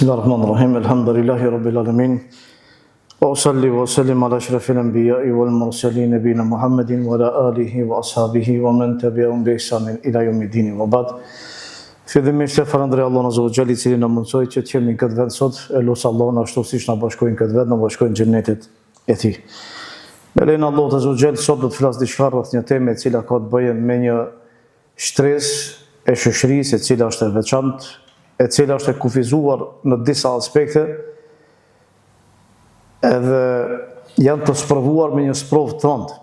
Bismillahirrahmanirrahim. Alhamdulillahi rabbil alamin. Wa usalli wa sallim ala ashrafil anbiya'i wal mursalin nabiyina Muhammadin wa ala alihi wa ashabihi wa man tabi'ahum bi ihsanin ila yawmiddin wa ba'd. Fillimisht e falënderoj Allahun azza wa jalla i cili na mundsoi që të jemi në këtë vend sot. Elos Allahun ashtu siç na bashkojnë këtë vend, na bashkojnë në xhenetet e tij. Me lejen e Allahut azza wa jalla sot do të flas diçka rreth një teme e cila ka të bëjë me një shtresë e shoqërisë e cila është e veçantë, e cila është e kufizuar në disa aspekte, edhe janë të sprovuar me një sprovë të rëndë.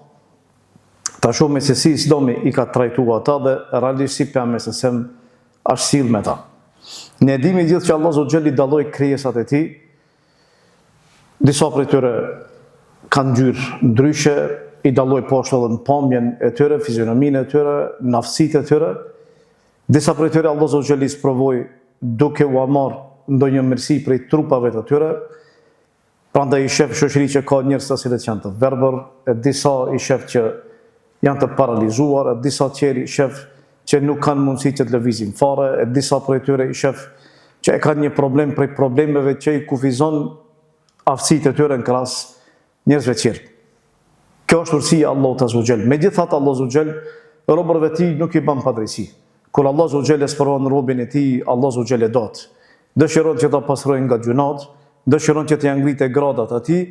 Ta shohim se si Islami i ka trajtuar ata dhe realisht si pejgamberi është sill me ta. Ne e dimi gjithë që Allah Azza wa Jalla i dalloi krijesat e tij. Disa prej tyre kanë ngjyrë ndryshe, i dalloi poshtë edhe në pamjen e tyre, fizionominë e tyre, në aftësitë e tyre. Disa prej tyre Allah Azza wa Jalla i sprovoi duke u marrë ndonjë mirësi prej trupave të tyre. Prandaj i shef shoqëri që ka njerëz të cilët janë të verbër, e disa i shef që janë të paralizuar, e disa tjerë i shef që nuk kanë mundësi që të lëvizin fare, e disa prej tyre i shef që e kanë një problem prej problemeve që i kufizon aftësitë e tyre në krahas njerëzve të tjerë. Kjo është urësia e Allahut azza wa jall. Megjithatë Allahu azza wa jall robërve të tij nuk i bën padrejsi. Kur Allah azza wa jall sprovon robën e tij, Allah azza wa jall e dot. Dëshiron që ta pastrojë nga gjunat, dëshiron që të ngritë gradat atij,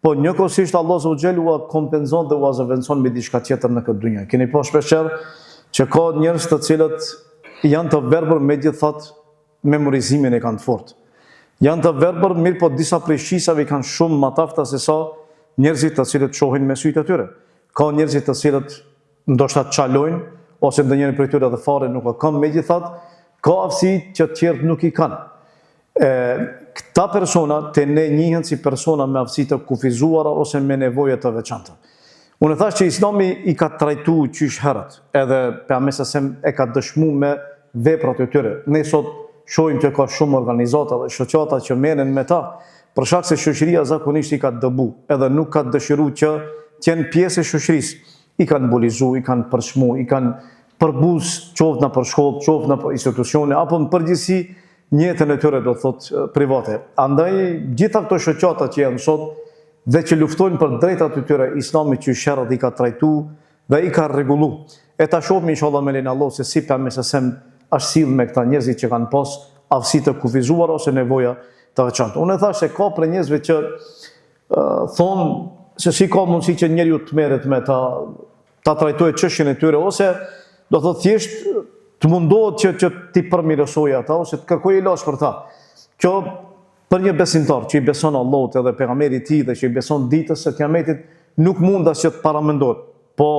po njëkohësisht Allah azza wa jall u kompenzon dhe u azaventson me diçka tjetër në këtë dynjë. Keni pa shpeshherë që ka njerëz të cilët janë të verbër, megjithatë memorizimin e kanë të fortë. Janë të verbër, mirë po disa prej shqisave kanë shumë më të afta se sa njerëzit të cilët shohin me sytë e tyre. Ka njerëzit të cilët ndoshta çalojnë, ose ndonjëri prej tyre edhe fare nuk e kanë, megjithatë ka aftësi që të tjerët nuk i kanë. Këta persona të ne njihen si persona me aftësi të kufizuara ose me nevoje të veçanta. Unë thash që Islami i ka trajtuar qysh herët, edhe pejgamberi e ka dëshmuar me veprat e tyre. Ne sot shohim që ka shumë organizata dhe shoqata që merren me ta, për shkak se shoqëria zakonisht i ka dëbu, edhe nuk ka dëshiruar që të jenë pjesë e shoqërisë. I kanë bulizuar, i kanë përshmu, i kanë përbuz qoftë në për shkollë, qoftë në për institucione, apo në përgjithësi jetën e tyre do thotë private. Andaj gjitha këto shoqata që janë sot dhe që luftojnë për drejtat e tyre, Islami që sherrat i ka trajtuar dhe i ka rregulluar. E ta shohim inshallah me lenin Allah se si pejgamberi është sill me këta njerëz që kanë pas aftësi të kufizuara ose nevoja të veçantë. Unë thash se ka për njerëzve që thonë se si ka mundësi që njeriu të merret me ta trajtojë çështjen e tyre, ose do thotë thjesht të mundohet që ti përmirësoj ata ose të kërkoj ilaç për ta. Kjo për një besimtar që i beson Allahut edhe pejgamberit e tij dhe që i beson ditës së Kiametit nuk mund as që të paramendohet. Po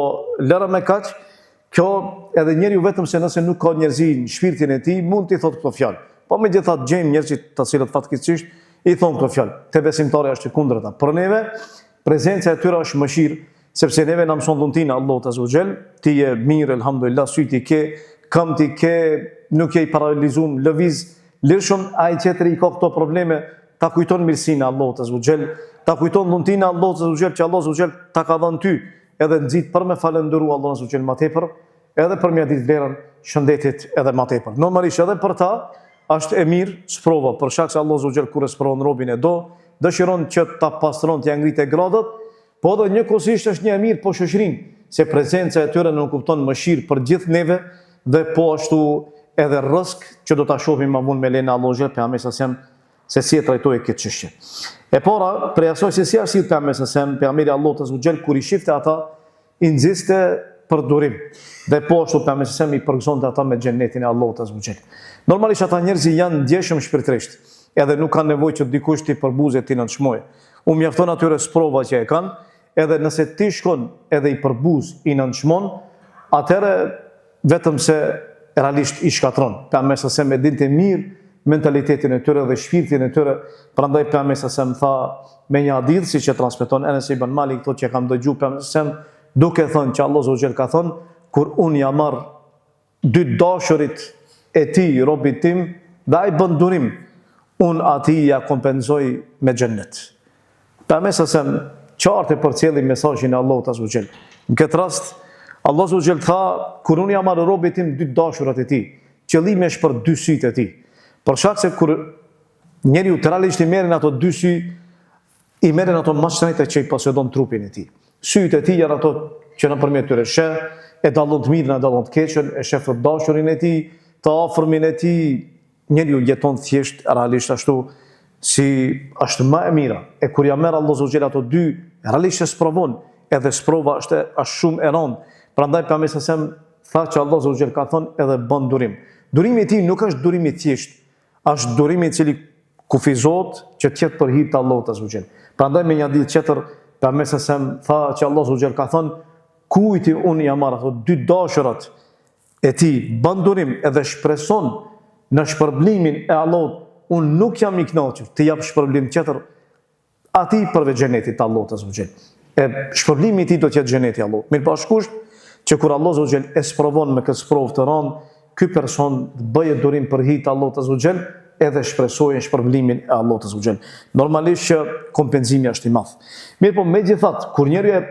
lëra me kaq, kjo edhe njeriu vetëm se nëse nuk ka njerëzi në shpirtin e tij mund t'i thotë këto fjalë. Po megjithatë gjejmë njerëzit të cilët fatkeqësisht i thonë këto fjalë. Te besimtari është e kundërta. Për neve prezenca e tyre është mëshirë, sepse neve na mëson dhuntinë Allahu azza wa jall, ti je mirë, elhamdulillah, syti ke, këmbë ti ke, nuk je i paralizuar, lëviz lirshëm, ai tjetri i ka këto probleme, ta kujton mirësinë e Allahut azza wa jall, ta kujton dhuntinë e Allahut azza wa jall që Allahu azza wa jall ta ka dhënë ty, edhe nxit për me falendëruar Allahun azza wa jall më tepër, edhe për me ditë vlerën shëndetit edhe më tepër. Normalisht edhe për ta është e mirë sprova, për shkak se Allahu azza wa jall kur e sprovon robën e dëshiron që ta pastron, të ngritë gradat, po edhe njëkohësisht është një e mirë po shoqërinë, se prezenca e tyre nuk kupton mëshirë për gjithë neve dhe po ashtu edhe rrezik që do ta shohim më vonë me lenin Allahu xhel pejgamberi se si e trajtoi këtë çështje. E para, prej asaj se si ashtu pejgamberi Allahu azza wa jall kur i shifte ata i nxiste për durim. Dhe po ashtu pejgamberi i përgëzonte ata me xhenetin e Allahut azza wa jall. Normalisht ata njerëz janë ndjeshëm shpirtërisht, edhe nuk kanë nevojë që dikush t'i përbuzet ti në çmoj. U mjafton atyre sprova që e kanë, edhe nëse ti shkon edhe i përbuz i nënçmon, atëherë vetëm se realisht i shkatron. Pejgamberi me dinte mirë mentalitetin e tyre dhe shpirtin e tyre, prandaj pejgamberi tha me një hadith siç e transmeton Enes ibn Malik, thotë që kam dëgjuar pejgamberin duke thënë që Allahu azza wa jall ka thënë, kur unë ja marr dy dashurit e tij robit tim dhe ai bën durim, unë ati ja kompenzoj me xhennet. Pejgamberi qartë përcjelli mesazhin e Allahut azza wa jall. Në këtë rast Allahu azza wa jall tha, kur unë ja marr robit tim dy dashurat e tij, qëllimi është për dy sytë e tij. Për shkak se kur Njeriu të realisht i merren ato dy sy, i merren ato mashtrenjtë që i posëdon trupin e tij. Sytë e tij janë ato që nëpërmjet tyre sheh, e dallon të mirën, e dallon të keqen, e sheh të dashurin e tij, të afërmin e tij. Njeriu jeton thjesht realisht ashtu si është më e mira. E kur ja merr Allahu xhel ato dy, realisht e sprovon, edhe sprova është shumë e rëndë. Prandaj pejgamberi sa tha që Allahu xhel ka thonë edhe bën durim. Durimi i tij nuk është durimi thjesht, është durimi i cili kufizohet që të jetë për hir të Allahut azza xhel. Prandaj me një hadith tjetër pejgamberi sa tha që Allahu xhel ka thonë kujti unë jam marrë ato dy dashurat e tij, bën durim edhe shpreson në shpërblimin e Allahut, unë nuk jam i kënaqur të jap shpërblim tjetër atij përveç xhenetit të Allahut azza xhel. E shpërblimi i tij do të jetë xheneti i Allahut. Mirë bashkusht që kur Allahu azza xhel e sprovon me këtë sprovë të rëndë, ky person bëje durim për hir të Allahut azza xhel edhe shpresojë shpërblimin e Allahut azza xhel. Normalisht që kompenzimi është i madh. Mirë po megjithatë, kur njeriu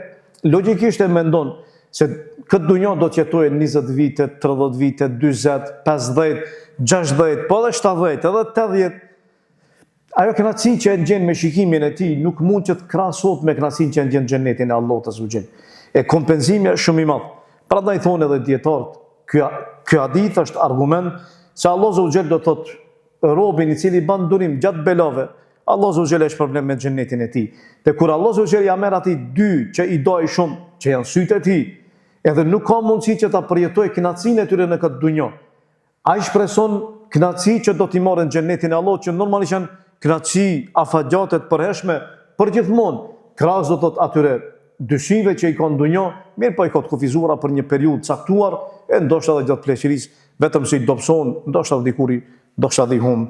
logjikisht e mendon se këtë dunjë do të jetojë 20 vite, 30 vite, 40, 50, 60, po edhe 70, edhe 80, ajo kënaqësi që e ndjen me shikimin e tij nuk mund që të krahasohet me kënaqësinë që e ndjen në xhenetin e Allahut azza xhel. E kompenzimi është shumë i madh. Prandaj thonë edhe dietarët, ky hadith është argument se Allahu azza xhel do të thotë robin i cili bën durim gjatë belave, Allahu azza xhel është problem me xhenetin e tij. Dhe kur Allahu azza xhel ja merr atij dy që i doj shumë, që janë sytë e tij, edhe nuk ka mundësi që ta përjetojë kënaqësinë e tyre në këtë dunjë. Ai shpreson kënaqësi që do t'i marrë në xhenetin e Allahut, që normalisht janë kënaqësi afatgjate të përhershme përgjithmonë. Krahas do thotë atyre dyshive që i kanë dunjë, mirë po i kanë kufizuara për një periudhë caktuar, e ndoshta edhe gjatë pleqërisë, vetëm se i dobson, ndoshta dikuri, ndoshta dhe hum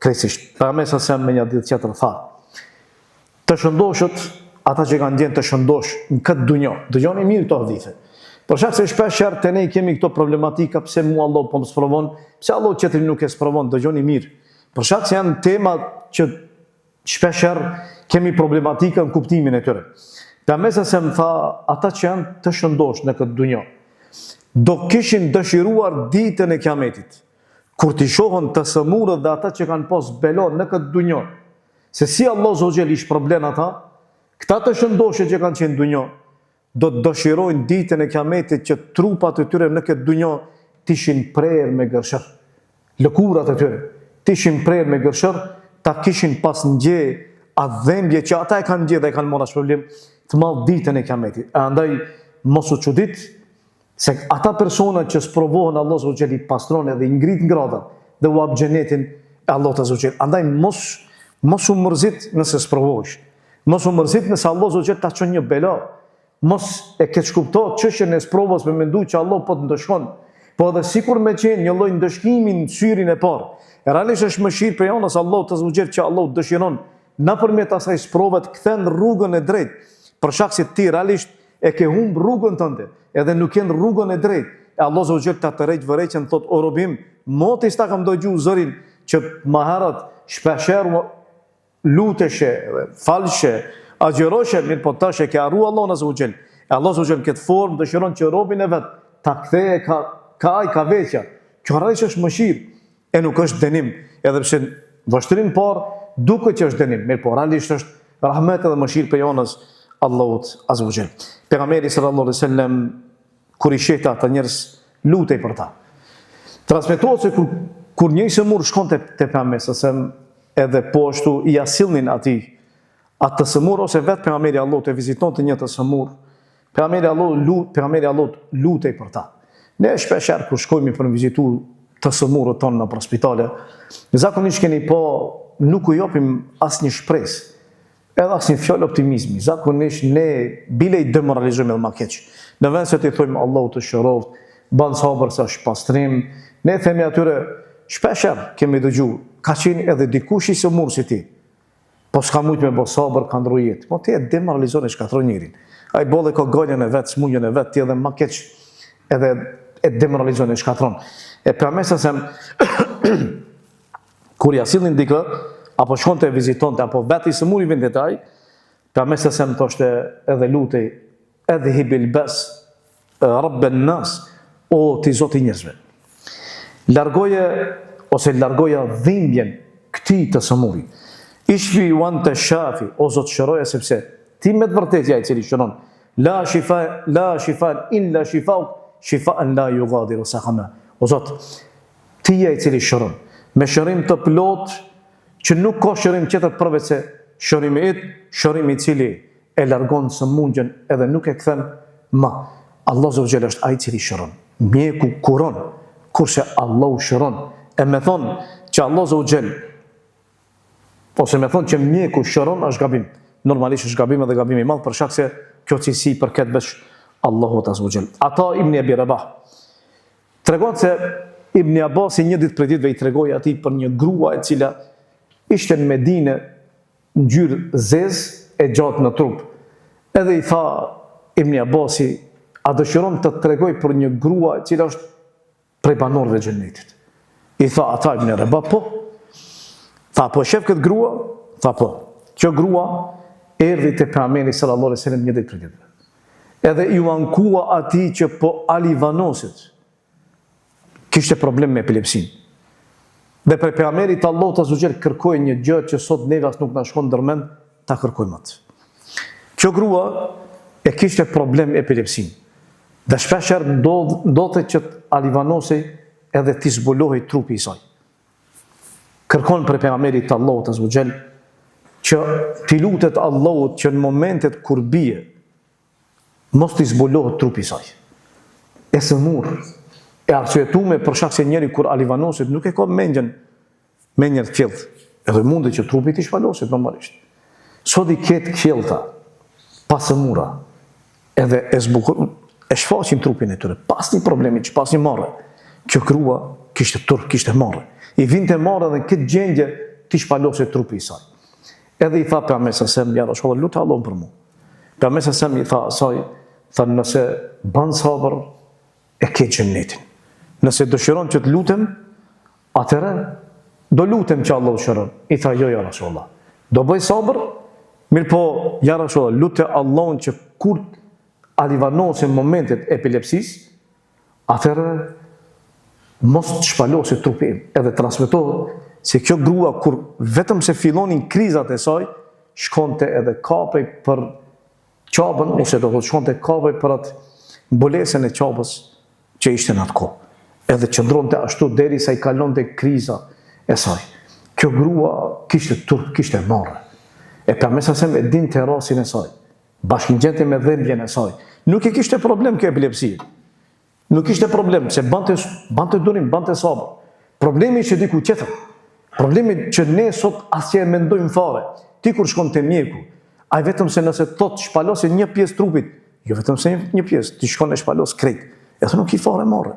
krejtësisht. Pejgamberi sa me një ditë tjetër tha: të shëndoshët, ata që kanë ndjen të shëndosh në këtë dunjë, dëgjoni mirë këto hadithe. Për shkak se shpesh herë te ne kemi këto problematika, pse mua Allah po më sprovon, pse Allah tjetri nuk e sprovon, dëgjoni mirë. Për shkak se janë tema që shpesh herë kemi problematika në kuptimin e tyre. Pejgamberi sa më tha, ata që janë të shëndosh në këtë dunjë, do kishin dëshiruar ditën e Kiametit, kur t'i shohën të sëmurët dhe ata që kanë pas belo në këtë dunjë, se si Allah Zogjel ish problem ata, këta të shëndoshe që kanë qenë në dunjë, do të dëshirojnë ditën e Kiametit që trupat e tyre në këtë dunjë t'ishin prerë me gërshër. Lëkurat e tyre t'ishin prerë me gërshër, ta kishin pas ndje atë dhembje që ata e kanë ndje dhe e kanë mora shpërblim të madh ditën e Kiametit. E andaj mos u çudit se ata persona që sprovohen Allah Zogjel i pastron edhe i ngrit ngradat dhe u hap xhenetin e Allahut Zogjel. Andaj mos u mërzit nëse sprovohesh. Mos u mërzit nëse Allah Zogjel ta çon një bela. Mos e keq kuptohet çështjen e sprovës me mendu që Allah po të ndëshkon. Po edhe sikur me qenë një lloj ndëshkimi në syrin e parë. Realisht është mëshirë prej anës Allahut Azza wa Jall që Allah dëshiron nëpërmjet asaj sprove të kthen rrugën e drejtë. Për shkak se ti realisht e ke humb rrugën tënde, edhe nuk ken rrugën e drejtë. E Allah Azza wa Jall ta tërheq vërejtën thot o robim, moti sta kam dëgju zërin që më herët shpeshherë luteshe, falshe, agjeroshe, mirë po tash e ke arru Allah Azza wa Jall. E Allah Azza wa Jall këtë formë dëshiron që robin e vet ta ktheje ka veçja. Kjo realisht është mëshirë, e nuk është dënim, edhe pse vështrim parë duket që është dënim, mirë po realisht është rahmet edhe mëshirë prej anës Allahut Azza wa Jall. Pejgamberi sallallahu alaihi wasallam kur i shehte ata njerëz lutej për ta. Transmetohet se kur një sëmur shkonte te pejgamberi edhe po ashtu i asillnin atij atë të sëmur, ose vetë pejgamberi Allahut e vizitonte një të sëmur, pejgamberi Allahut lutej për ta. Ne shpesh herë kur shkojmë për të vizituar të sëmurët tonë në spitale, zakonisht keni po nuk u japim asnjë shpresë, edhe asnjë fjalë optimizmi. Zakonisht ne bile i demoralizojmë edhe më keq. Në vend se të thojmë Allahu të shëroft, ban sabër sa është pastrim, ne themi atyre shpesh herë kemi dëgjuar, ka qenë edhe dikush i sëmur si ti. Po s'ka mujt me bo sabër, ka ndru jetë. Po ti e demoralizon e shkatron njërin. A i bolle ka gajnjën e vetë, smunjën e vetë, ti edhe ma keq edhe e demoralizon e shkatron. E pejgamberi se kur ja sillnin dikë, apo shkonte e vizitonte, apo vetë i sëmuri vinte te ai, pejgamberi se më thoshte edhe lutej, edhe hibil bes, rabben nas, o ti zoti njerëzve. Largoje ose largoja dhimbjen, këtij të sëmuri. Ishfi u anta shafi, o Zot shëroja sepse ti me të vërtetë ja i cili shëron. La shifa illa shifauk, shifaan la yughadiru saqama. O Zot, ti ja i cili shëron. Me shërim të plot që nuk ka shërim tjetër përveç se shërimi yt, shërimi i cili e largon sëmundjen edhe nuk e kthen më. Allah Azza wa Jalla është ai i cili shëron. Mjeku kuron, kurse Allahu shëron. E me thonë që Allah Azza wa Jalla, ose me thonë që mjeku shëron është gabim. Normalisht është gabim edhe gabim i madh për shkak se kjo cilësi përket veç Allahut Azza wa Jalla. Ata ibn Abi Rabah tregon se Ibn Abbasi një ditë për ditëve i tregoi atij për një grua e cila ishte në Medinë ngjyrë zezë e gjatë në trup. Edhe i tha Ibn Abbasi, a dëshiron të tregoj për një grua e cila është prej banorëve të xhenetit? I tha ata Ibn Rabah, po. Tha, po shef këtë grua? Tha, po. Kjo grua erdhi te pejgamberi sallallahu alaihi wasallam një ditë për ditëve. Edhe ju ankua atij që po alivanosit. Kishte problem me epilepsin. Dhe për pejgamberit Allahut Azza wa Jalla kërkoi një gjë që sot neve as nuk na shkon ndërmend ta kërkojmë atë. Kjo grua e kishte problem epilepsin. Dhe shpeshher ndodhte që alivanosej edhe t'i zbulohej trupi i saj. Kërkon për pejgamberit Allahut Azza wa Jalla që t'i lutet Allahut që në momentet kur bie mos t'i zbulohet trupi i saj. E sëmur, e arsyetume për shkak se njeri kur alivanoset nuk e ka mendjen të kthjellët. Edhe mundet që trupi t'i shpaloset normalisht. Sot i ketë kthjellta, pa sëmura, edhe e shfaqin trupin e tyre, pas një problemi që pas një marrë. Kjo grua kishte turp, kishte marrë. I vinte marrë dhe në këtë gjendje t'i shpaloset trupi i saj. Edhe i tha pejgamberi sallallahu alaihi wasallam, lutë Allahun për mua. Pejgamberi sallallahu alaihi wasallam i tha asaj, tha nëse ban sabër e ke xhenetin. Nëse dëshiron që të lutem, atëherë do lutem që Allah u shëron. I tha jo ja Rasulullah. Do bëj sabër, mirë po ja Rasulullah, lutë Allahun që kur alivanosin momentet epilepsisë, atëherë mos të shpalosi trupi im. Edhe transmetohet se kjo grua kur vetëm se fillonin krizat e saj, shkonte edhe kapej për qabën, ose do të shkonte kapej për atë mbulesën e qabës që ishte në atë kohë. Edhe qëndronte ashtu derisa i kalonte kriza e saj. Kjo grua kishte turp, kishte marrë. E pejgamberi sa e dinte rastin e saj. Bashkëngjente me dhembjen e saj. Nuk e kishte problem kjo epilepsi. Nuk kishte problem se bante durim, bante sabër. Problemi ishte diku tjetër. Problemi që ne sot asgjë e mendojmë fare. Ti kur shkon te mjeku, ai vetëm se nëse thot shpalosin një pjesë trupit, jo vetëm se një pjesë, ti shkon e shpalos krejt. Edhe nuk i fare marrë.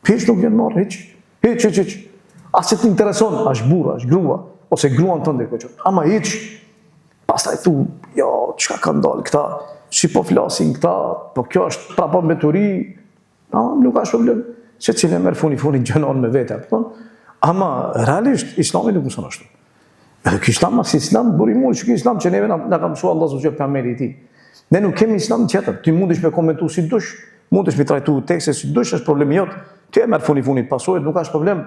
Hiç nuk vjen marrë, hiç. As të intereson, as burra, as grua, ose gruan tënde këtë. Ama hiç. Pastaj thu, jo, çka ka ndal këta? Si po flasin këta? Po kjo është prapë mbeturi. Nuk ka problem. Se cilë e merë funi gjënon me vete. Ama realisht, islami nuk mëson ashtu. Edhe ky islam as islam burimur, që ky islam që neve na ka mësuar Allahu subhanahu pejgamberi i tij. Ne nuk kemi islam tjetër. Ti mundesh me komentu si dush, mundesh me trajtu tekste si dush, është problemi jot. Ti e merr funi pasojë, nuk ka problem.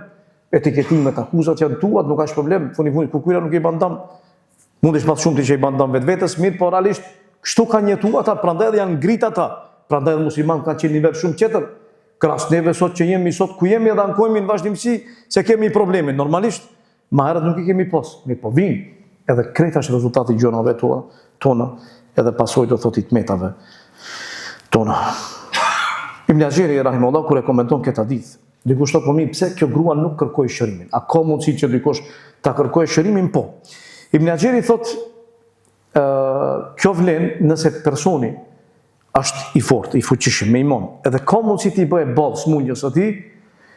Etiketimet, akuzat janë tuat, nuk ka problem. Funi kukyra nuk i bandam. Mundesh pas shumë ti që i bandam vetvetes, mirë, por realisht kështu kanë jetuar ata, prandaj edhe janë ngrit ata. Prandaj musliman kanë qenë nivel shumë tjetër. Krahas neve sot që jemi sot ku jemi edhe ankojmë në vazhdimsi se kemi probleme. Normalisht, ma herët nuk i kemi pas. Mirë, po vinë edhe krejt është rezultati i gjunave tona, edhe pasojë do thotë i tmetave tona. Ibn Ajeri rahimahullah kur e komenton këtë hadith, dikush thotë po mirë, pse kjo grua nuk kërkoi shërimin? A ka mundësi që dikush ta kërkojë shërimin? Po. Ibn Ajeri thotë kjo vlen nëse personi është i fortë, i fuqishëm, me iman, edhe ka mundësi t'i bëjë ballë smundjes atij,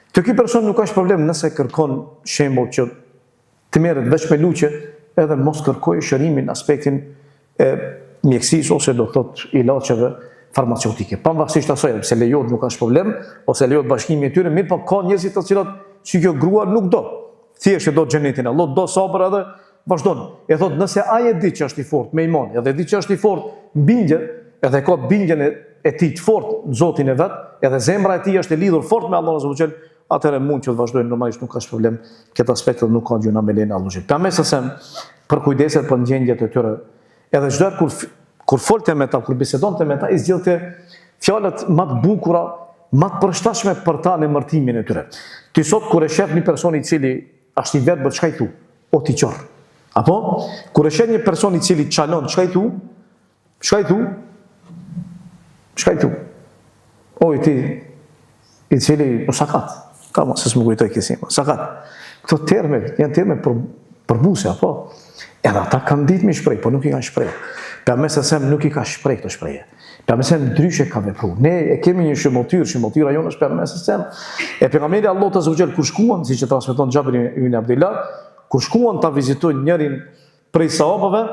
te ky person nuk ka problem nëse kërkon shembull që të merret veç me luqe, edhe mos kërkojë shërimin në aspektin e mjekësisë ose do thotë ilaçeve farmaceutike. Pavarësisht asaj se lejohet nuk ka problem, ose lejohet bashkimi i tyre, mirë po ka njerëz të cilët që kjo grua nuk do. Thjesht do xhenetin, Allah do sabër edhe vazhdon. E thotë nëse ai e di që është i fortë me iman, edhe di që është i fortë bindje, edhe ka bindjen e tij të fortë në Zotin e vet, edhe zemra e tij është e lidhur fort me Allahun Azza wa Jall, atëherë mund që të vazhdojnë normalisht, nuk ka problem, këtë aspektet nuk ka gjuna me lejen e Allahut. Pejgamberi sa për kujdeset për gjendjet e tyre. Edhe çdo kur folte me ta, kur bisedonte me ta, i zgjidhte fjalët më të bukura, më të përshtatshme për ta në emërtimin e tyre. Ti sot kur e shef një person i cili është i verbër, çka i thu? O ti qorr. Apo kur e shef një person i cili çalon, çka i thu? Çka i thu? Çka i thu? O i ti i cili sakat. Ka mos s'më kujtoj kësi. Sakat. Këto terme janë terme për buse, apo? Edhe ata kanë ditë me shpreh, po nuk i kanë shpreh. Pejgamberi sa nuk i ka shpreh këto shprehje. Pejgamberi ndryshe ka vepruar. Ne e kemi një shëmbulltyra jonë është pejgamberi sa e pejgamberi Allahu te Azza kur shkuan, siç e transmeton Xhabir ibn Abdullah, kur shkuan ta vizitojnë njërin prej sahabëve,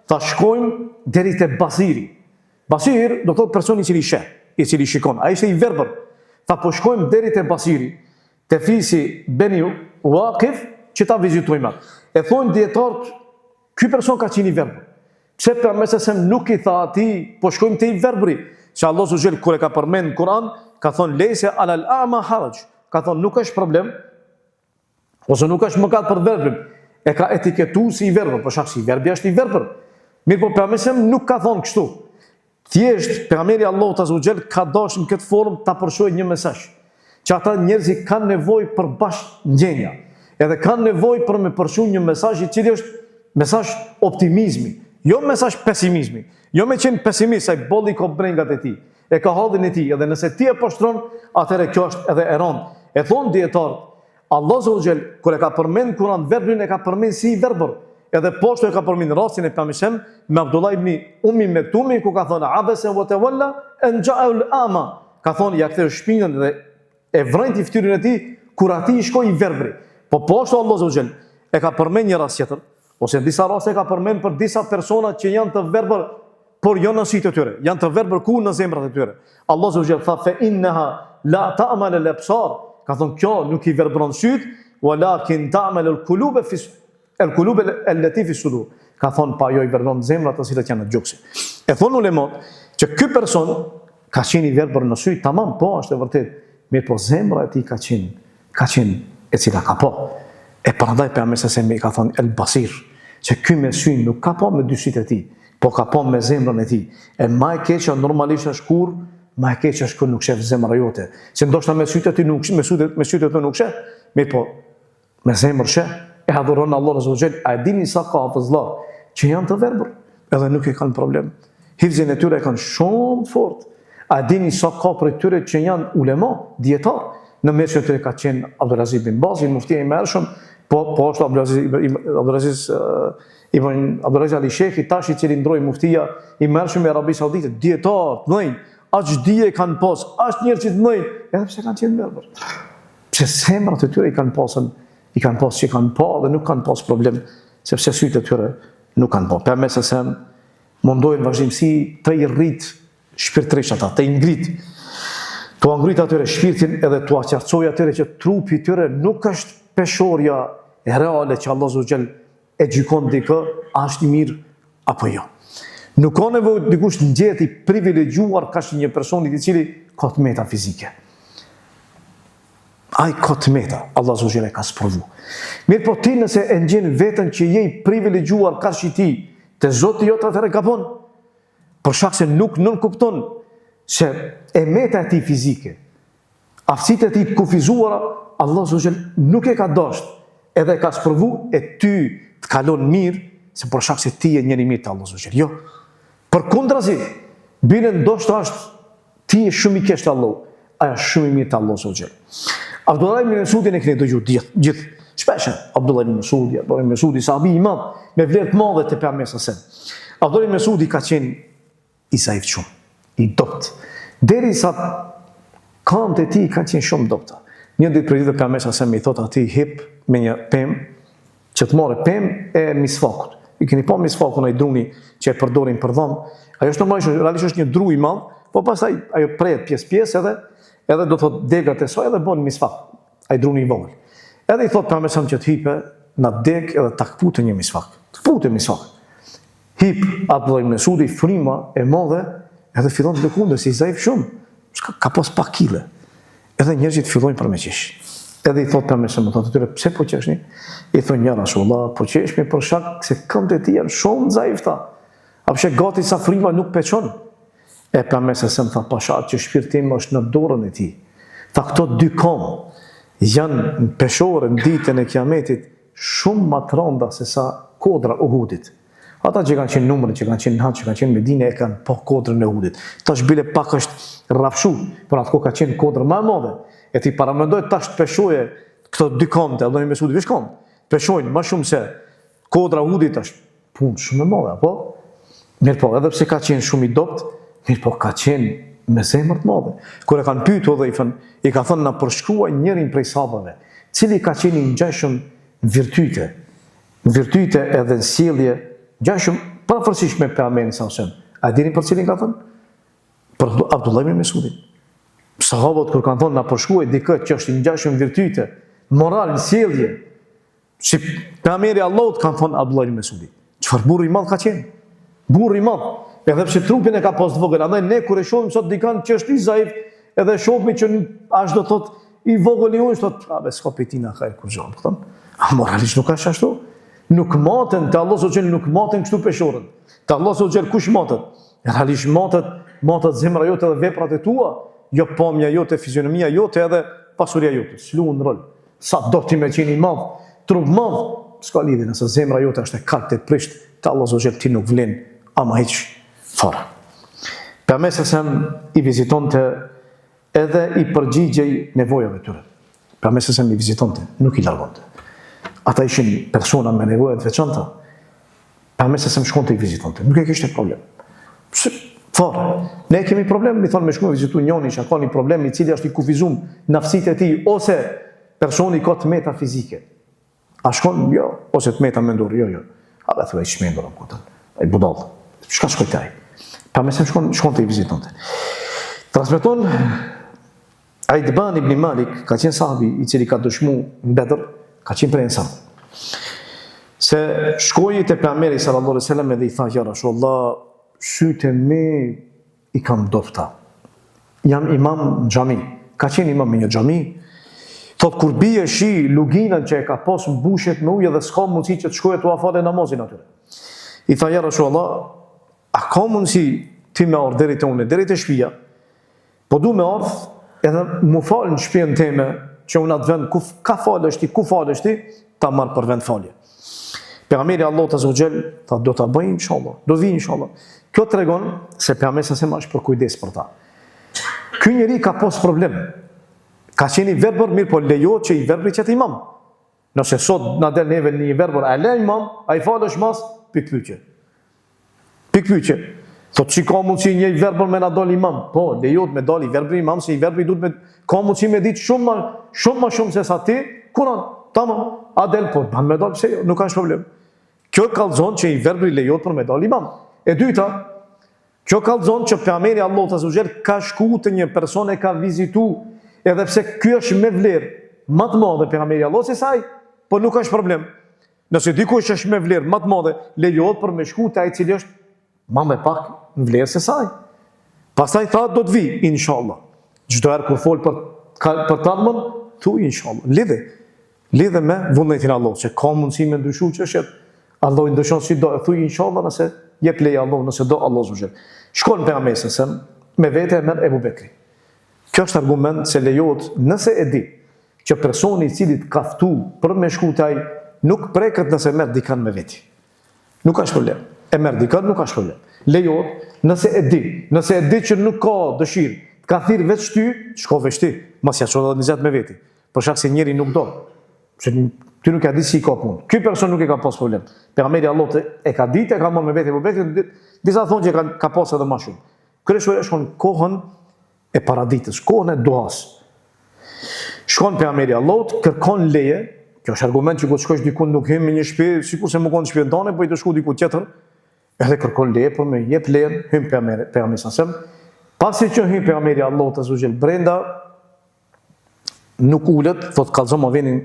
ta shkojmë deri te Basiri. Basir do thotë personi i cili sheh, i cili shikon. Ai ishte i verbër. Ta po shkojmë deri te Basiri, te fisi Beni Waqif, që ta vizitojmë. E thonë dietarët, ky person ka qenë i verbër. Pse pejgamberi nuk i tha atij, po shkojmë te i verbri, që Allah subhanahu kur e ka përmend në Kur'an, ka thonë leysa alal a'ma haraj. Ka thonë nuk është problem, ose nuk është mëkat për verbrin. E ka etiketuar si i verbër, por shaq si i verbi është i verbër. Mirë, po pejgamberi nuk ka thonë kështu. Thjesht pejgamberi Allahu ta zgjel ka dashur në këtë formë ta përshojë një mesazh, që ata njerëzit kanë nevojë për bashkëndjenja, edhe kanë nevojë për me përshojë një mesazh i cili është mesazh optimizmi, jo mesazh pesimizmi, jo me qenë pesimist ai bolli ka brengat e tij, e ka hallin e tij, edhe nëse ti e poshtron, atëherë kjo është edhe e rënd. E thon dietar, Allahu xhel kur e ka përmend Kur'an verbrin e ka përmend si i verbër. Edhe poshtë e ka përmend rastin e pejgamberit me Abdullah ibn Ummi Mektumi, ku ka thonë abasa wa tawalla an ja'a al-ama. Ka thonë ja ktheu shpinën dhe e vrojti fytyrën e tij kur ati i shkoi i verbri. Po poshtë Allahu xhel e ka përmend një rast tjetër, ose në disa raste ka përmend për disa persona që janë të verbër, por jo në sytë e tyre, janë të verbër ku në zemrat e tyre. Allahu xhel tha fa innaha la ta'mal al-absar. Ka thonë kjo nuk i verbron syt, walakin ta'mal al-qulub fi el-qulub allati fi sudur. Ka thonë pa jo i verbron zemrat të cilat janë në gjokse. E thonë ulemat që ky person ka qenë i verbër në sy, tamam, po është e vërtet, mirë po zemra e tij ka qenë e cila ka po. E prandaj pejgamberi ka thonë el basir, që ky me sy nuk ka po me dy sytë e tij, po ka po me zemrën e tij. E më e keqja normalisht është kur më e keqja është kur nuk shef zemra jote. Se ndoshta me sytë e tij nuk me sytë e tij nuk shef, mirë po me zemër shef. E adhuron Allah Azza wa Jall, a dini sa ka vëllezër që janë të verbër, edhe nuk e kanë problem. Hifzin e tyre e kanë shumë fort. A dini sa ka për tyre që janë ulema, dietar. Në mes të tyre ka qenë Abdulaziz bin Bazi, muftia i mërshëm, po është Abdulaziz Ali Sheikhi, tash i cili ndroi muftia i mërshëm e Arabisë Saudite, dietar, mëin, aq dije kanë pas, aq njerëz që mëin, edhe pse kanë qenë verbër. Pse zemrat e tyre i kanë pasën që i kanë pa dhe nuk kanë pas problem, sepse sytë e tyre nuk kanë pa. Pejgamberi sa mundohen vazhdimsi të i rrit shpirtërisht ata, të i ngrit, të ngrit atyre shpirtin edhe të qartësoj atyre që trupi i tyre nuk është peshorja e reale që Allah Azza wa Jall e gjykon dikë, a është i mirë apo jo. Nuk ka nevojë dikush të ngjehet i privilegjuar kaq një personi i cili ka të meta fizike. Ai ka të meta, Allah Azza wa Jall e ka sprovu. Mirë po ti nëse e ngjen veten që je i privilegjuar kaq i ti, te Zoti jot atëherë gabon. Për shkak se nuk nënkupton se e meta e tij fizike, aftësitë e tij të kufizuara, Allah Azza wa Jall nuk e ka dashur, edhe ka sprovu e ty të kalon mirë, se për shkak se ti je njëri mirë te Allah Azza wa Jall. Jo. Përkundrazi, bile ndoshta është ti je shumë i keq te Allahu, ai është shumë i mirë te Allah Azza wa Jall. Abdullah ibn Mesudin e keni dëgjuar gjithë shpesh. Abdullah ibn Mesudi, sahabi i madh me vlerë të madhe te pejgamberi sa. Abdullah ibn Mesudi ka qenë i zaif shumë, i dopt. Derisa këmbët e tij kanë qenë shumë dopta. Një ditë për pejgamberi sa i thot atij hip me një pemë që të marrë pemë e misfakut. I keni pa misfakun ai druni që e përdorin për dhëm. Ajo është normalisht realisht është një dru i madh, po pastaj ajo prehet pjesë edhe do thot degat e saj edhe bën misfak, ai druni i vogël. Edhe i thot pejgamberi që të hipe në deg edhe ta kputë një misfak. Të kputë misfak. Hip Abdullah ibn Mesudi, frima e madhe, edhe fillon të lëkundë, si i zaif shumë, ka pas pak kile. Edhe njerëzit fillojnë për me qish. Edhe i thot për mesëm, më thotë atyre, pse po qeshni? I thonë ja Rasulullah, po qeshmi për shak se këmbët e tij janë shumë zaifta. A pse gati sa frima nuk peçon? E për mesëm tha pashat që shpirti im është në dorën e tij. Tha këto dy këmbë janë në peshore në ditën e Kiametit shumë më të rënda se sa kodra e Uhudit. Ata që kanë qenë numër, që kanë qenë në Hax, që kanë qenë në Medinë, e kanë po kodrën e Uhudit. Tash bile pak është rrafshu, por atko ka qenë kodrë më e madhe. E ti paramendoj tash të peshoje këto dy këmbë, Allahu i Mesudi veç këmbë. Peshojnë më shumë se kodra Uhudit është punë shumë e madhe, apo? Mirë po, edhe pse ka qenë shumë i dopt, mirë po ka qenë me zemër të madhe. Kur e kanë pyetur Hudhaifën, i ka thënë na përshkruaj njërin prej sahabëve, cili ka qenë i ngjashëm virtyte edhe sjellje, ngjashëm pavarësisht me pejgamberin sa ose. A dini për cilin ka thënë? Për Abdullah ibn Mesudin. Sahabët kur kanë thonë na përshkruaj dikë që është i ngjashëm virtyte, moral, sjellje, si pejgamberi Allahut kanë thonë Abdullah ibn Mesudi. Çfarë burri i madh ka qenë? Burri i madh. Edhe pse trupin e ka pas të vogël, andaj ne kur e shohim sot dikan që është i zaif, edhe shohim që as do thot i vogël i unë, thot, a be s'ka pitina ka kur gjallë, kupton? A moralisht nuk është ashtu? Nuk maten, te Allah sot nuk maten kështu peshorën. Te Allah sot kush matet? Realisht matet zemra jote dhe veprat e tua, jo pamja jote, fizionomia jote edhe pasuria jote. S'luan rol. Sa do ti me qenë i madh, trup madh, s'ka lidhje nëse zemra jote është e kaltë e prisht, te Allah sot ti nuk vlen ama hiç fare. Pejgamberi i vizitonte edhe i përgjigjej nevojave tyre. Pejgamberi i vizitonte, nuk i largonte. Ata ishin persona me nevoja të veçanta. Pejgamberi shkonte i vizitonte, nuk e kishte problem. Fare. Ne kemi problem, mi thonë me shku me vizitu njoni që ka një problem i cili është i kufizum nafsit e ti, ose personi ka të meta fizike. A shkon? Jo. Ose të meta mendur? Jo. A be thua i shmendur am kutën. E budallë. Shka shkojtaj? Pejgamberi shkonte i vizitonte. Transmeton Aidban ibn Malik, ka qenë sahabi i cili ka dëshmu në Bedr, ka qenë prej Ensar. Se shkoi te pejgamberi sallallahu alaihi wasallam dhe i tha ja Rasulullah, sytë me i kam dofta. Jam imam në xhami. Ka qenë imam në një xhami. Thot kur bie shi luginën që e ka pas mbushet me ujë dhe s'ka mundësi që të shkojë tu afale namazin aty. I tha ja Rasulullah, a ka mundësi ti me ardh deri te unë, deri te shtëpia? Po du me ardh edhe mu falë në shtëpinë time, që unë atë vend ku falësh ti, ta marr për vend falje. Pejgamberi Allahut azza wa jall tha do ta bëj inshallah, do vi inshallah. Kjo tregon se pejgamberi sa është për kujdes për ta. Ky njeri ka pas problem. Ka qenë i verbër, mirë po lejohet që i verbri qëtë imam. Nëse sot na del neve një verbër, a le imam, a i falësh mas, pikpyqe. Thot që ka mundësi një i verbër me na dal imam. Po, lejohet me dal i verbri imam, se i verbri duhet me ka mundësi me ditë shumë më shumë se sa ti, Kur'an, tamam, a del po, ban me dal pse jo, nuk ka problem. Kjo kallzon që i verbri lejohet për me dal imam. E dyta, kjo kallzon që pejgamberi Allahut azza wa jall ka shku te një person e ka vizitu, edhe pse ky është me vlerë më të madhe pejgamberi Allahut se saj, po nuk ka problem. Nëse dikush është me vlerë më të madhe, lejohet për me shku te ai i cili është më me pak në vlerë se saj. Pastaj tha do të vi, inshallah. Çdo herë kur fol për tallmën, thuaj inshallah. Lidhe me vullnetin e Allahut, që ka mundësi me ndryshu çështjet. Allah i ndëshon si do, thuaj inshallah nëse jep leja Allah, nëse do Allah subhanahu. Shkon pejgamberi me vete e merr Ebu Bekri. Kjo është argument se lejohet nëse e di që personi i cili të ka ftu për me shku te ai nuk preket nëse merr dikan me veti. Nuk ka problem. E merr dikan, nuk ka problem. Lejohet nëse e di që nuk ka dëshirë, ka thirr veç ty, shko veç ti, mos ja çon organizat me veti. Për shkak se njëri nuk do. Se ti nuk e di si ka punë. Ky person nuk e ka pas problem. Pejgamberi Allahut e ka ditë, e ka marrë me vete Abu Bekrin, disa thonë që ka pas edhe më shumë. Kryesore shkon kohën e paraditës, kohën e duas. Shkon pejgamberi Allahut, kërkon leje. Kjo është argument që kur shkosh diku nuk hem në një shtëpi, sikurse më kon në shtëpinë tonë, po i të shku diku tjetër, edhe kërkon leje për me jep lejen, hym pejgamberi sallallahu. Pasi që hym pejgamberi Allahut azza wa jall brenda, nuk ulet, thot kallzon më venin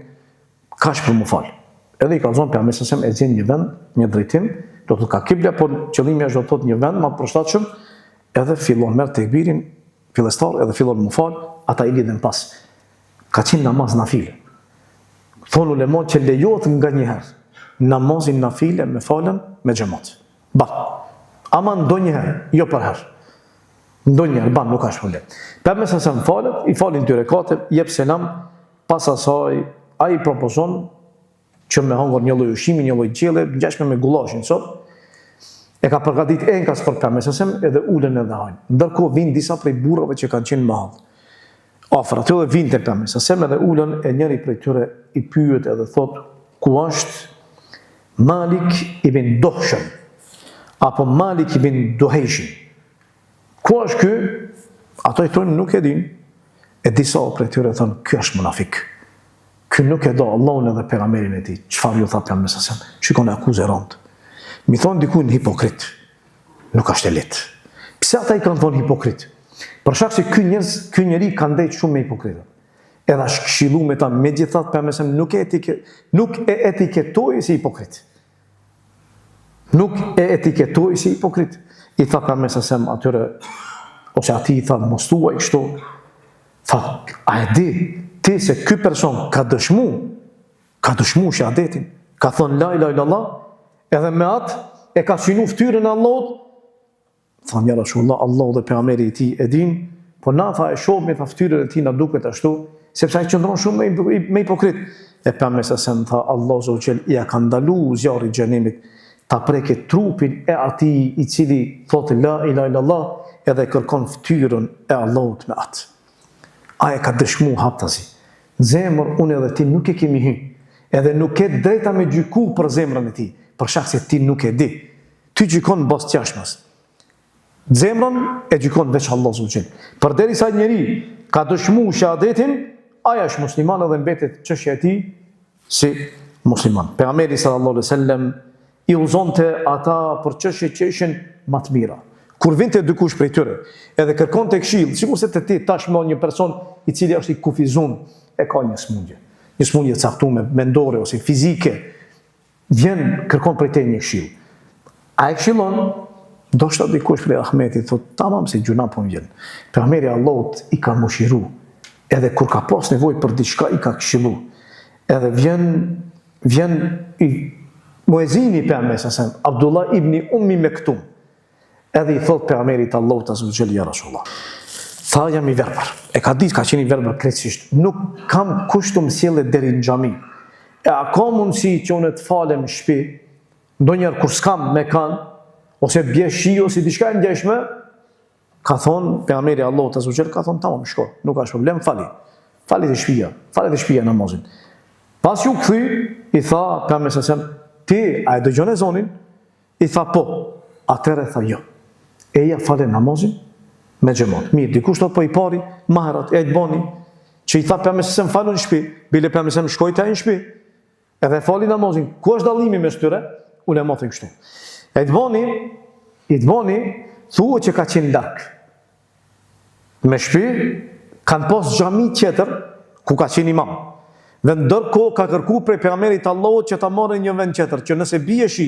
kash për më fal. Edhe i kallzon pejgamberi sallallahu e gjen një vend, një drejtim, do të ka kibla, por qëllimi është do të thot një vend më të përshtatshëm, edhe fillon merr tekbirin fillestar, edhe fillon më fal, ata i lidhen pas. Ka qenë namaz nafile. Thonë ulemat që lejohet nga njëherë namazin nafile me falën me xhamat. Ama ndonjëherë, jo për herë. Ndonjëherë, nuk ka problem. Pejgamberi sa falet, i falin 2 rekate, jep selam, pas asaj ai propozon që me hongër një lloj ushqimi, një lloj gjelle, ngjashme me gullashin sot. E ka përgatit enkas për pejgamberin edhe ulen edhe hajnë. Ndërkohë vinë disa prej burrave që kanë qenë mahall. Afër aty dhe vinë te pejgamberi edhe ulen e njëri prej tyre i pyet edhe thot, ku është Malik ibn Duhshan apo Malik ibn Duhejshin? Ku është ky? Ato i thonë nuk e din. E disa prej tyre thonë, ky është munafik. Ky nuk e do Allahun edhe pejgamberin e tij. Çfarë ju tha pejgamberi? Shikon akuzë rond. Mi thonë dikujt hipokrit. Nuk është e lehtë. Pse ata i kanë thonë hipokrit? Për shkak se ky njeri ka ndejt shumë me hipokritë. Edhe është këshillu me ta, megjithatë pejgamberi nuk e etiketoi si hipokrit. Nuk e etiketoi si hipokrit. I tha pejgamberi atyre, ose ati i tha, mos thuaj kështu. Tha, a e di ti se ky person ka dëshmu shahadetin, ka thonë la ilaha illallah, edhe me atë e ka synu ftyrën e Allahut. Tha ja Rasulullah, Allahu dhe pejgamberi i tij e din, po na tha e shohim tha ftyrën e tij na duket ashtu, sepse ai qëndron shumë me hipokrit. E pejgamberi tha, Allahu subhanahu ja ka ndaluar zjarri i xhenemit ta preket trupin e atij i cili thotë la ilaha illallah edhe kërkon ftyrën e Allahut me atë. Ai ka dëshmu haptazi. Zemër unë edhe ti nuk e kemi hy, edhe nuk e drejta me gjyku për zemrën e ti, për shkak se ti nuk e di. Ty gjykon bas qashmas. Zemrën e gjykon veç Allah subhanahu. Përderisa njeri ka dëshmu shahadetin, ai është musliman edhe mbetet çështja e tij si musliman. Pejgamberi sallallahu alaihi wasallam i uzonte ata për çështje që ishin më të mira. Kur vinte dikush prej tyre, edhe kërkonte këshill, sikur se ti tashmë një person i cili është i kufizuar, e ka një smundje caktuar mendore ose fizike, vjen kërkon prej te një këshill. A e këshillon? Ndoshta dikush prej Ahmetit thot, tamam se gjuna po vjen. Pejgamberi Allahut i ka mëshiru, edhe kur ka pas nevojë për diçka i ka këshillu. Edhe vjen i muezini pejgamberi Abdullah ibn Ummi Mektum. Edhe i thot pejgamberit Allahut azza wa jalla ya Rasulullah. Tha jam i verbër. E ka ditë ka qenë i verbër krejtësisht. Nuk kam kushtu më sjellë deri në xhami. E a ka mundësi që unë të falem në shtëpi, ndonjëherë kur s'kam me kan, ose bie shi ose diçka e ngjashme, ka thonë pejgamberi Allahut azza wa jalla, ka thonë tamam, shko, nuk ka problem, fali. Fali të shtëpia namazin. Pas ju kthy, i tha pejgamberi sa ti a e dëgjon ezonin? I tha po. Atëherë tha jo. Eja fale namazin me xhamat. Mirë, dikush thot po i pari, maherat, e të bani, që i tha pejgamberi falun në shtëpi, bile pejgamberi shkoi te në shtëpi, edhe fali namazin. Ku është dallimi mes tyre? Ulemat thënë kështu. E të bani, thuhet që ka qenë larg. Me shtëpi kanë pas xhami tjetër ku ka qenë imam. Dhe ndërkohë ka kërkuar prej pejgamberit Allahut që ta marrë një vend tjetër, që nëse bie shi,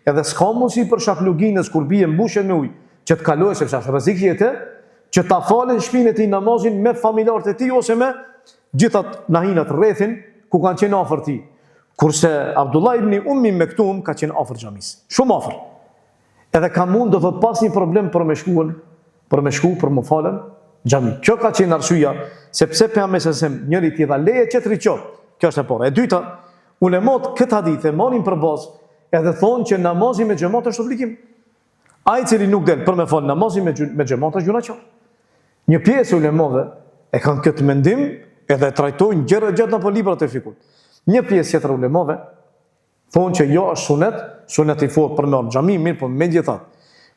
edhe s'ka mundësi për shkak luginës kur bie mbushet me ujë, që të kalojë sepse është rrezik jetë, që ta falën shpinën e tij namazin me familjarët e tij ose me gjithat nahinat rrethin ku kanë qenë afër tij. Kurse Abdullah ibn Ummi Mektum ka qenë afër xhamisë, shumë afër. Edhe ka mund do të pas një problem për me shku për më falën xhami. Kjo ka qenë arsyeja sepse pejgamberi njëri t'i dha leje çetri qoftë. Kjo është e parë. E dyta, ulemat këtë hadith e marrin për bazë edhe thonë që namazi me xhamat është obligim. Ai i cili nuk del për me fal namazin me xhamat është gjuna. Një pjesë e ulemave e kanë këtë mendim edhe trajtojnë gjëra gjatë në librat e fikut. Një pjesë tjetër ulemave thonë që jo është sunet i fortë për me orë xhami, mirë, po megjithatë,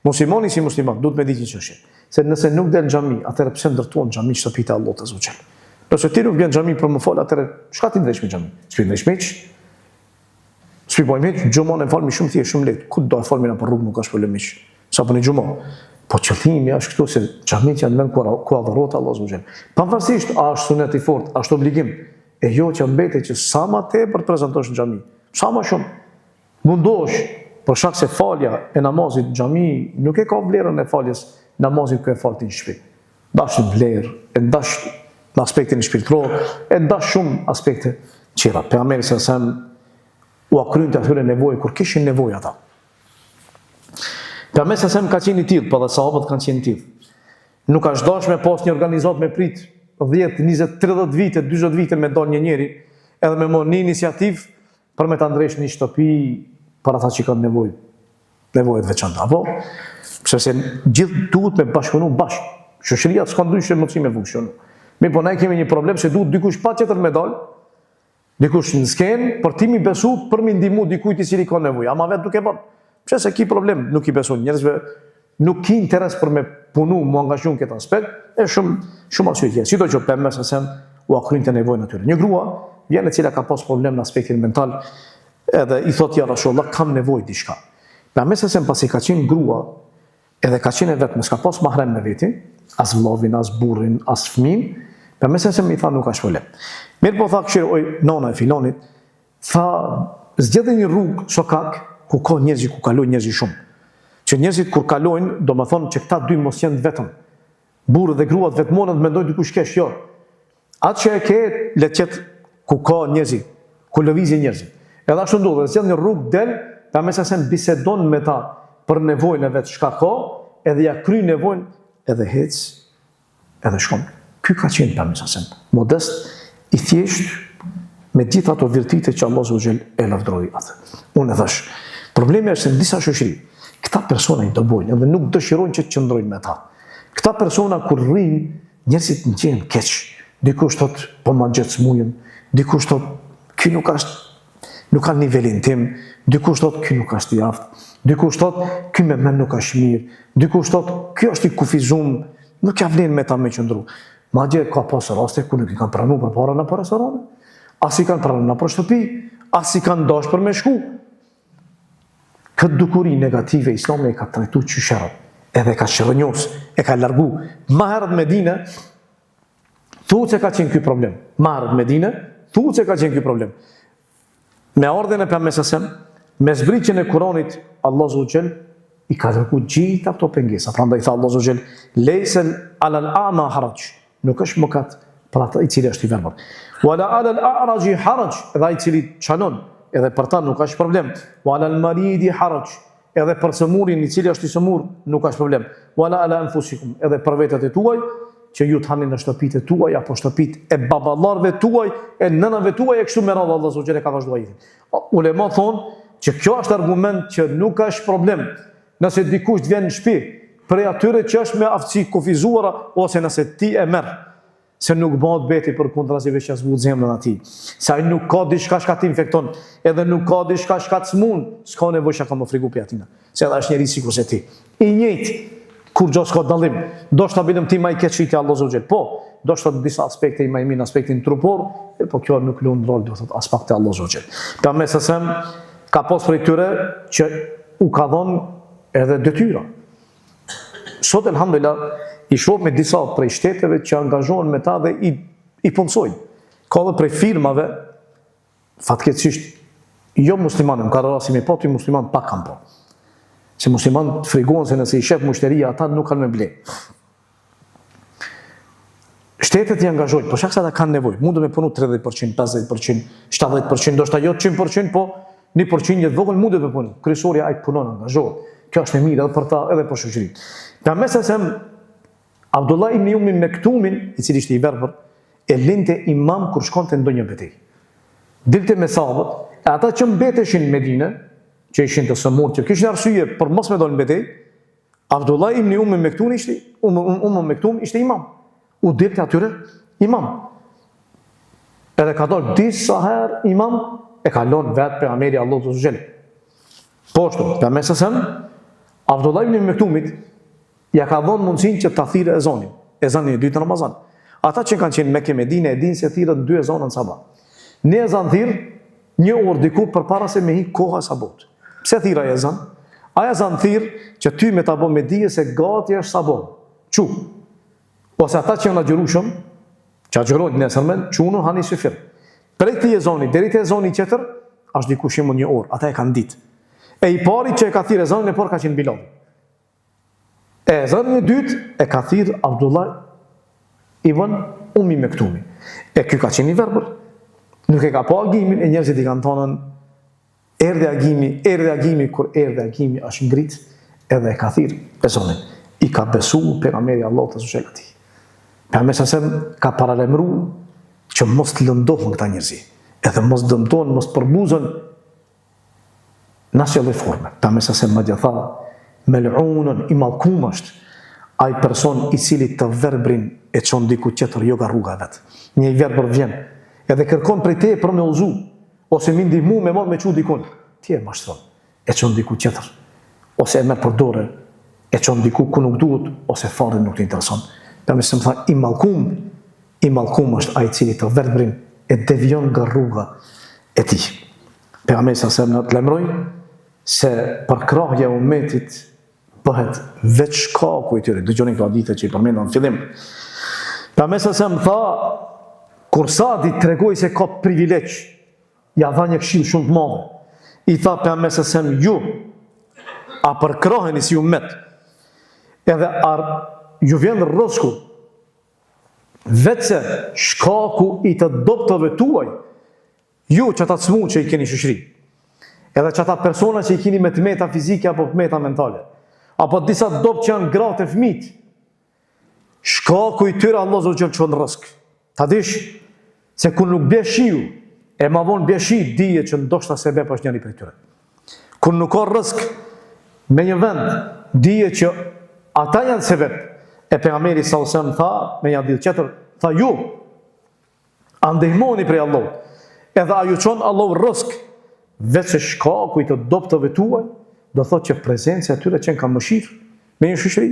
muslimani si musliman duhet me ditë një çështje. Se nëse nuk del në xhami, atëherë pse ndërtuan xhami shtëpitë e Allahut azza wa jall. Nëse ti nuk vjen në xhami për më fal, atëherë çka ti ndresh me xhami? S'pi ndresh meç? S'pi boj meç, xhamon e falmi shumë thjesht, shumë lehtë. Ku do të falmi na për rrugë nuk ka problem meç. Sa po në xhamon. Po qëllimi është këtu se xhamit janë vend ku adhurohet Allahu azza wa jall. Pavarësisht a është sunet i fortë, a është obligim, e jo që mbetet që sa më tepër prezantosh në xhami, sa më shumë mundosh, për shkak se falja e namazit në xhami nuk e ka vlerën e faljes namazit ku e fal ti në shtëpi. Dash vlerë, e dash në aspektin shpirtëror, e dash shumë aspekte qera. Pejgamberi u akryen të atyre nevojë kur kishin nevojë ata. Pejgamberi ka qenë i tillë, po dhe sahabët kanë qenë i tillë. Nuk ka dashur me pas një organizat me prit 10, 20, 30 vite, 40 vite me dal një njeri, edhe me marrë një iniciativë për me ta ndresh një shtëpi për ata që kanë nevojë të veçanta. Apo, sepse gjithë duhet me bashkëpunu bashkë. Shoqëria s'ka ndryshe mundësi me funksionu. Mi po ne kemi një problem se duhet dikush pa tjetër me dal, dikush në skenë për ti mi besu për mi ndihmu dikujt i cili ka nevojë. Ama vetë nuk e bën. Pse se ki problem nuk i beson njerëzve, nuk ki interes për me punu, mu angazhu në këtë aspekt, e shumë arsye tjerë. Sido që Pejgamberi sa u akryen të nevojën atyre. Një grua vjen e cila ka pas problem në aspektin mental, edhe i thotë ja Rasulullah, kam nevojë diçka. Pejgamberi sa pasi ka qenë grua, edhe ka qenë vetëm, s'ka pas mahrem me veti, as vllavin, as burrin, as fëmin, Pejgamberi sa i tha nuk ka problem. Mirë po tha këshirë, oj, nona e filonit, tha zgjedhë një rrugë sokak ku ka njerëzi, ku kalojnë njerëzi shumë. Që njerëzit kur kalojnë, do më thonë që këta dy mos jenë vetëm. Burrë dhe gruat vetmonën të mendojnë dikush kesh, jo. Atë që e ke, le të qetë ku ka njerëzi, ku lëvizje njerëzi. Edhe ashtu ndodhe, zgjedhë një rrugë del, Pejgamberi sa bisedon me ta për nevojën e vetë çka ka, edhe ja kryen nevojën, edhe hec, edhe shkon. Ky ka qenë Pejgamberi sa modest, i thjesht, me gjitha ato virtite që Allah Zogjel e lavdroi atë. Unë e thash, problemi është se në disa shoqëri, këta persona i dobojnë edhe nuk dëshirojnë që të qëndrojnë me ta. Këta persona kur rrinë, njerëzit në qenë keq. Dikush thot, po ma gjetë smujën, dikush thot, ky nuk ka nivelin tim, dikush thot, ky nuk është i aftë, dikush thot, ky me men nuk është mirë, dikush thot, ky është i kufizum, nuk ja vlen me ta me qëndru. Madje ka pas raste ku nuk i kanë pranu për para në për restorane, as i kanë pranu në për shtëpi, as i kanë dash për me shku. Këtë dukuri negative Islami e ka trajtu qysherët, edhe ka shërënjos, e ka largu. Ma herët Medine, thuhet se ka qenë ky problem. Ma herët Medine, thuhet se ka qenë ky problem. Me ardhen e Pejgamberit, me zbritjen e Kuranit, Allah Zogjel i ka largu gjitha këto pengesa. Prandaj tha Allah Zogjel, lejsen alal a'ma haraj, nuk është mëkat për ata i cili është i verbër. Wala alal a'raji haraj, edhe ai i cili çalon, edhe për ta nuk është problem. Wala al maridi haraj, edhe për sëmurin i cili është i sëmur nuk është problem. Wala ala anfusikum, edhe për vetët e tuaj që ju të hani në shtëpitë e tuaj apo shtëpitë e baballarëve tuaj, e nënave tuaj e kështu me radhë Allah Zogjel e ka vazhduar jetën. Ulema thonë që kjo është argument që nuk është problem nëse dikush vjen në shtëpi prej atyre që është me aftësi kufizuara ose nëse ti e merr. Se nuk bëhet beti për kundrazi veç që zbut zemrën atij. Se ai nuk ka diçka që të infekton, edhe nuk ka diçka që të smun, s'ka nevojë që ka më frigu për atina. Se edhe është njeri sikur se ti. I njëjtë, kur gjo s'ka dallim. Do shta bidëm ti ma i keq shitja Allah Zogjel. Po, do shta disa aspekte i ma i min aspektin trupor, po kjo nuk lunë rol, do thot aspekte Allah Zogjel. Për me sësem, ka pos për i tyre që u ka dhonë edhe detyra. Sot, elhamdulillah, i shoh me disa prej shteteve që angazhohen me ta dhe i punësojnë. Ka dhe prej firmave, fatkeqësisht, jo muslimanë, më ka rrasi me pati muslimanë pak kanë po. Se muslimanë të frigohen se nëse i shef mushteria, ata nuk kanë me ble. Shtetet i angazhojnë, po shak se ata kanë nevojë. Mundu me punu 30%, 50%, 70%, do shta jo 100%, po 1% jetë vogël mundu me punu. Kryesorja ai punon, angazhohet. Kjo është e mirë edhe për ta, edhe për shoqërinë. Ka mesesem Abdullah ibn Umi Mektumin, i cili ishte i verbër, e linte imam kur shkonte në ndonjë betejë. Dilte me sahabët, e ata që mbeteshin në Medinë, që ishin të sëmurë, që kishin arsye për mos me dalë në betejë, Abdullah ibn Umi Mektum ishte imam. U dilte atyre imam. Edhe ka dalë disa herë imam, e ka lënë vetë pejgamberi Allahu të Zogjel. Poshtu, për mesesem, Abdullah ibn Mektumit ja ka dhënë mundësinë që ta thirrë ezanin e dytë në Ramazan. Ata që kanë qenë Mekë Medinë e dinë se thirrën 2 ezana në sabah. Në ezan thirr 1 orë diku përpara se me hik koha sabot. Pse thirrë ezan? Ai ezan thirr që ty me ta bë me dije se gati është sabon. Çu. Ose ata që janë agjërushëm, që agjërojnë nesërmen, çunu hani sifir. Prej këtij ezani deri te ezani tjetër është diku shembull 1 orë. Ata e kanë ditë. E i pari që e ka thirrë ezanin e parë ka qenë Bilal. E ezanin e dytë e ka thirrë Abdullah ibn Umi Mektumi. E ky ka qenë i verbër. Nuk e ka pa agimin, e njerëzit i kanë thonën, erdhe agimi, kur erdhe agimi është ngrit, edhe e ka thirë, besonin, i ka besu pejgamberi Allahut azza wa jalla atij. Pejgamberi sa ka paralemru që mos të lëndohen këta njerëzi, edhe mos dëmtohen, mos përbuzën në asnjë lloj forme. Pejgamberi sa më tha, mel'unun i mallkum është ai person i cili të verbrin e çon diku tjetër jo nga rruga vet. Një verbër vjen, edhe kërkon prej te për me uzu, ose mi ndihmu me marrë me çu dikun. Ti e mashtron, e çon diku tjetër, ose e merr për dorë, e çon diku ku nuk duhet, ose fare nuk të intereson. Pejgamberi më tha, i mallkum është ai i cili të verbrin e devion nga rruga e tij. Pejgamberi sa na lajmëroi se për krahje e ummetit bëhet veç shkaku i tyre. Dëgjoni këto hadithe që i përmenda në fillim. Pejgamberi sa më tha, kur Sadi tregoi se ka privilegj, ja dha një këshill shumë të madhe. I tha pejgamberi sa ju a përkraheni si ummet, edhe ju vjen rrosku, vetëse shkaku i të dobtave tuaj, ju që ta cmu që i keni shoqëri, edhe që ta persona që i keni me të meta fizike apo të meta mentale, apo disa dopt që janë gratë e fëmijë, shkaku i tyre Allah zot që çon rrezik. Ta dish se kur nuk bie shiu, e ma vonë bie shi, dije që ndoshta sebeb është njëri prej tyre. Kur nuk ka rrezik me një vend, dije që ata janë sebeb. E pejgamberi sallallahu alajhi wasallam tha, me një hadith tjetër, tha ju andihmoni prej Allahut, edhe a ju çon Allahu rrezik, vetë se shkaku i të dobtave tuaj, do thotë që prezenca e tyre qenë ka mëshirë me një shoqëri,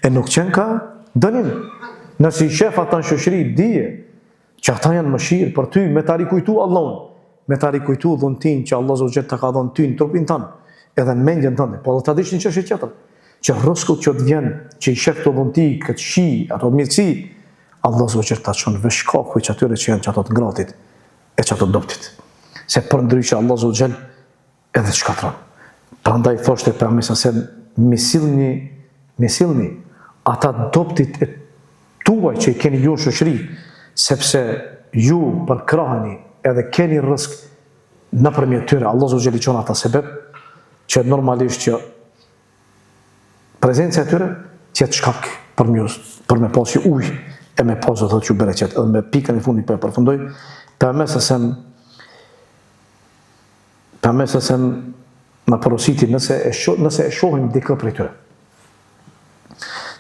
e nuk qenë ka dënim. Nëse i shef ata në shoqëri, dije që ata janë mëshirë për ty, me ta rikujtu Allahun, me ta rikujtu dhuntin që Allah zot ta ka dhënë ty në trupin tënd, edhe në mendjen tënde. Po do ta dish një çështje tjetër, që rrezikut që të vjen, që i shef këto dhunti, këtë shi, ato mirësi, Allah zot ta çon veç shkaku që atyre që janë çato të ngratit e çato të dobtit. Se për ndryshe Allah zot edhe shkatron. Prandaj thoshte pejgamberi sa misillni ata dobtit e tuaj që i keni ju në shoqëri, sepse ju përkraheni edhe keni rrezik nëpërmjet tyre. Allah zot i çon ata sebeb që normalisht që prezenca e tyre tjetë shkak për me pas që ujë e me pas dhe që bereqet. Edhe me pikën e fundit për e përfundoj, për mesësem në përositi nëse e shohim dikë për e tyre.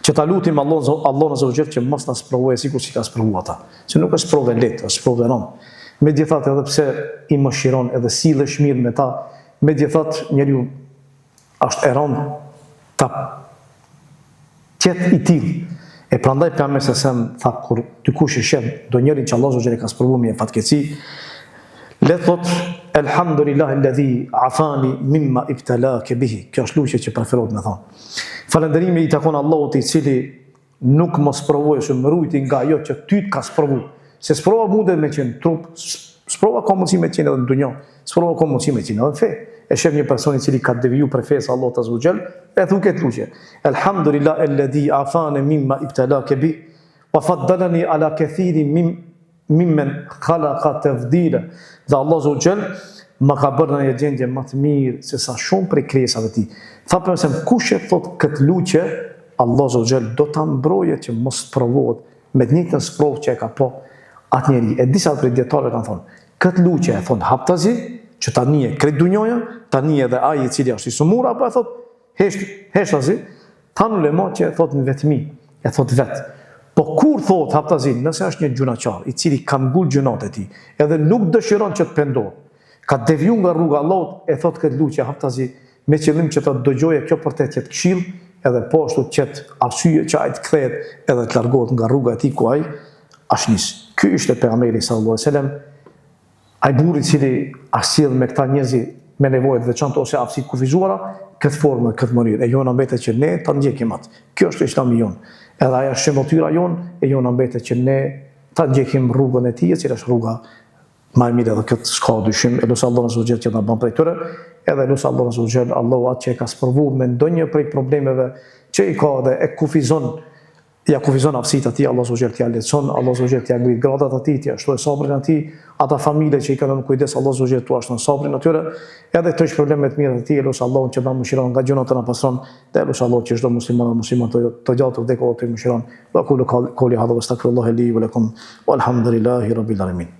Që ta lutim Allah në zëvgjër që mos në sprovoj e sikur që ka sprovu ata. Që nuk është sprove letë, është sprove rëmë. Me djethat edhe pse i më shiron edhe sile shmirë me ta, me djethat njeriu është e rëmë ta tjetë i tilë. E prandaj pejgamberi sa tha kur dikush e shef do njërin që Allah zot ka sprovuar me fatkeqësi, le thot elhamdulillahi alladhi afani mimma ibtalaka bihi. Kjo është luçi që preferohet me thonë. Falënderimi i takon Allahut i cili nuk më sprovoi, që më ruajti nga ajo që ty të ka sprovuar. Se sprova mundet me qenë trup, sprova ka mundësi me qenë edhe në dunjë, sprova ka mundësi me qenë edhe në fe. E shef një person i cili ka deviju për fesë Allahut azza wa jall, e thu këtë luçje. Elhamdulillahi alladhi afani mimma ibtalaka bi wa faddalani ala kathirin mimmen khalaqa tafdila. Dhe Allah azza wa jall më ka bërë në një gjendje më të mirë se sa shumë prej krijesave të tij. Tha përse kush e thot këtë luçje, Allah azza wa jall do ta mbrojë që mos provohet me të njëjtën sprovë që e ka po atë njeri. E disa prej dietarëve kanë thonë, këtë luçje e thon haptazi, që tani e krejt dunjoja, tani edhe ai i cili është i sumur, apo e thot heshtazi, thanë ulema që e thot në vetmi, e thot vetë. Po kur thot haptazi, nëse është një gjunaqar, i cili ka ngul gjunat e tij, edhe nuk dëshiron që të pendohet, ka deviju nga rruga Allahut, e thot këtë luçje haptazi, me qëllim që të dëgjoje kjo për të jetë këshill, edhe po ashtu të qetë arsye që ai të kthehet edhe të largohet nga rruga e tij ku ai është nis. Ky ishte pejgamberi sallallahu alajhi wasallam, ai burri i cili asjell me këta njerëz me nevojë të veçantë ose aftësi të kufizuara, këtë formë, këtë mënyrë. E jona mbetet që ne ta ndjekim atë. Kjo është Islami jon. Edhe ajo është shembulltyra jon, e jona mbetet që ne ta ndjekim rrugën e tij, e cila është rruga më e mirë, edhe këtë s'ka dyshim. E lutem Allahun azza wa jall që na bën prej tyre, edhe lutem Allahun azza wa jall, Allahu atë që e ka sprovuar me ndonjë prej problemeve që i ka dhe e kufizon ja kufizon aftësitë atij, Allah subhanahu wa taala t'ia lehtëson, Allah subhanahu wa taala t'ia ngrit gradat atij, t'ia shtoj sabrin atij, ata familje që i kanë dhënë kujdes, Allah subhanahu wa taala t'ua shton sabrin atyre, edhe këto që problemet mira të tij, lutem Allahun që na mëshiron nga gjunat tona pastron, dhe lutem Allahun që çdo musliman të gjatë vdekë të mëshiron. Wa qulu qawli hadha wastaghfirullaha li wa lakum walhamdulillahi rabbil alamin.